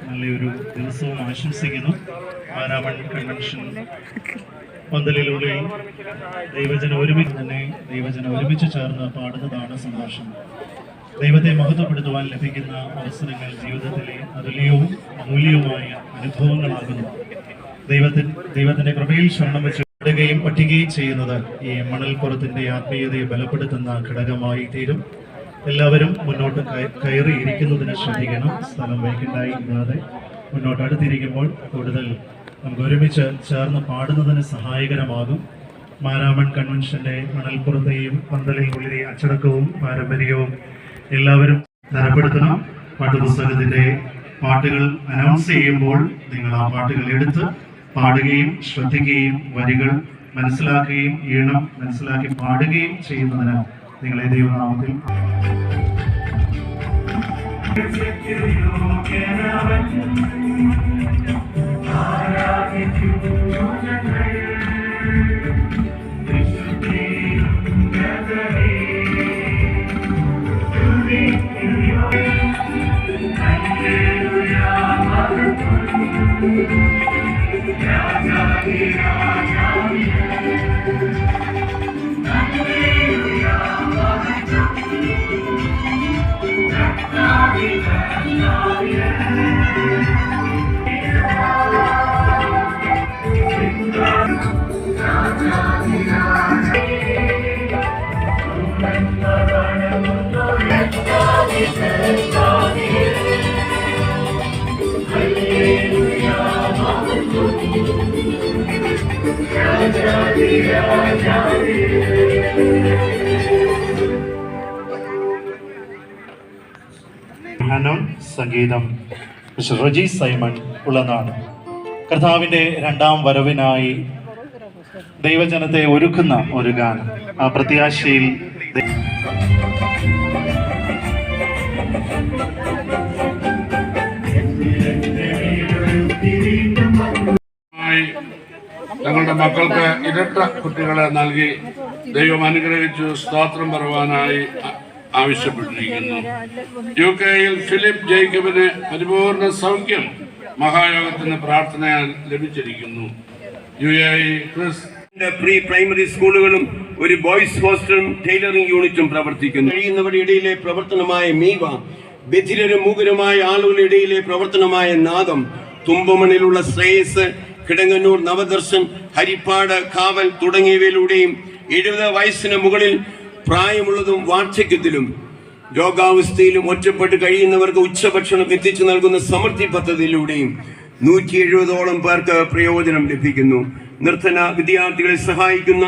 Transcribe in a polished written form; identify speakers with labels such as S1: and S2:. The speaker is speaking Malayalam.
S1: നല്ലൊരു ദിവസവും ആശംസിക്കുന്നു. മാരാമൺ കൺവെൻഷൻ പന്തലിലൂടെ ദൈവജനം ഒരുമിച്ച് ചേർന്ന് പാടുന്നതാണ് സന്തോഷം. ദൈവത്തെ മഹത്വപ്പെടുത്തുവാൻ ലഭിക്കുന്ന അവസരങ്ങൾ ജീവിതത്തിലെ അതുല്യവും അമൂല്യവുമായ അനുഭവങ്ങളാകുന്നു. ദൈവത്തിന്റെ കൃപയിൽ ശരണം വെച്ച് ഇടുകയും പഠിക്കുകയും ചെയ്യുന്നത് ഈ മണൽപ്പുറത്തിന്റെ ആത്മീയതയെ ബലപ്പെടുത്തുന്ന ഘടകമായി തീരും. എല്ലാവരും മുന്നോട്ട് കയറിയിരിക്കുന്നതിന് ശ്രദ്ധിക്കണം. സ്ഥലം വൈകിട്ടായി ഇല്ലാതെ മുന്നോട്ട് അടുത്തിരിക്കുമ്പോൾ കൂടുതൽ നമുക്ക് ഒരുമിച്ച് ചേർന്ന് പാടുന്നതിന് സഹായകരമാകും. മാരാമൺ കൺവെൻഷന്റെ മണൽപ്പുറത്തെയും പന്തലിൽ ഉള്ളിലെ അച്ചടക്കവും പാരമ്പര്യവും എല്ലാവരും തരപ്പെടുത്തണം. പാട്ടുപുസ്തകത്തിന്റെ പാട്ടുകൾ അനൗൺസ് ചെയ്യുമ്പോൾ നിങ്ങൾ ആ പാട്ടുകൾ എടുത്ത് പാടുകയും ശ്രദ്ധിക്കുകയും വരികൾ മനസ്സിലാക്കുകയും ഈണം മനസ്സിലാക്കി പാടുകയും ചെയ്യുന്നതിന് നിങ്ങളെ ദൈവനാമത്തിൽ സംഗീതം മിസ്റ്റർ റജി സൈമൺ ഉള്ളനാട്. കർത്താവിന്റെ രണ്ടാം വരവിനായി ദൈവജനത്തെ ഒരുക്കുന്ന ഒരു ഗാനം. ആ പ്രത്യാശയിൽ
S2: തങ്ങളുടെ മക്കൾക്ക് ഇരട്ട കുട്ടികളെ നൽകി ദൈവം അനുഗ്രഹിച്ചു സ്തോത്രം പറയുവാനായി ആവശ്യപ്പെട്ടിരിക്കുന്നു. UK-യിൽ ഫിലിപ്പ് ജേക്കബിന് പരിപൂർണ സൗഖ്യം മഹായോഗത്തിന് പ്രാർത്ഥനയാൽ ലഭിച്ചിരിക്കുന്നു. UAE
S3: പ്രീ പ്രൈമറി സ്കൂളുകളും ഒരു ബോയ്സ് ഹോസ്റ്റലും ടൈലറിംഗ് യൂണിറ്റും പ്രവർത്തിക്കുന്നു. കഴിയുന്നവരുടെ ഇടയിലെ പ്രവർത്തനമായ മീവ, ബധിരരും മൂകരുമായ ആളുകളുടെ ഇടയിലെ പ്രവർത്തനമായ നാദം, തുമ്പമണിലുള്ള ശ്രേയസ്, കിടങ്ങന്നൂർ നവദർശൻ, ഹരിപ്പാട് കാവൽ തുടങ്ങിയവയിലൂടെയും 70 വയസ്സിന് മുകളിൽ പ്രായമുള്ളതും വാർദ്ധക്യത്തിലും രോഗാവസ്ഥയിലും ഒറ്റപ്പെട്ട് കഴിയുന്നവർക്ക് ഉച്ചഭക്ഷണം എത്തിച്ചു നൽകുന്ന സമൃദ്ധി പദ്ധതിയിലൂടെയും 170ഓളം പേർക്ക് പ്രയോജനം ലഭിക്കുന്നു. നിർധന വിദ്യാർത്ഥികളെ സഹായിക്കുന്ന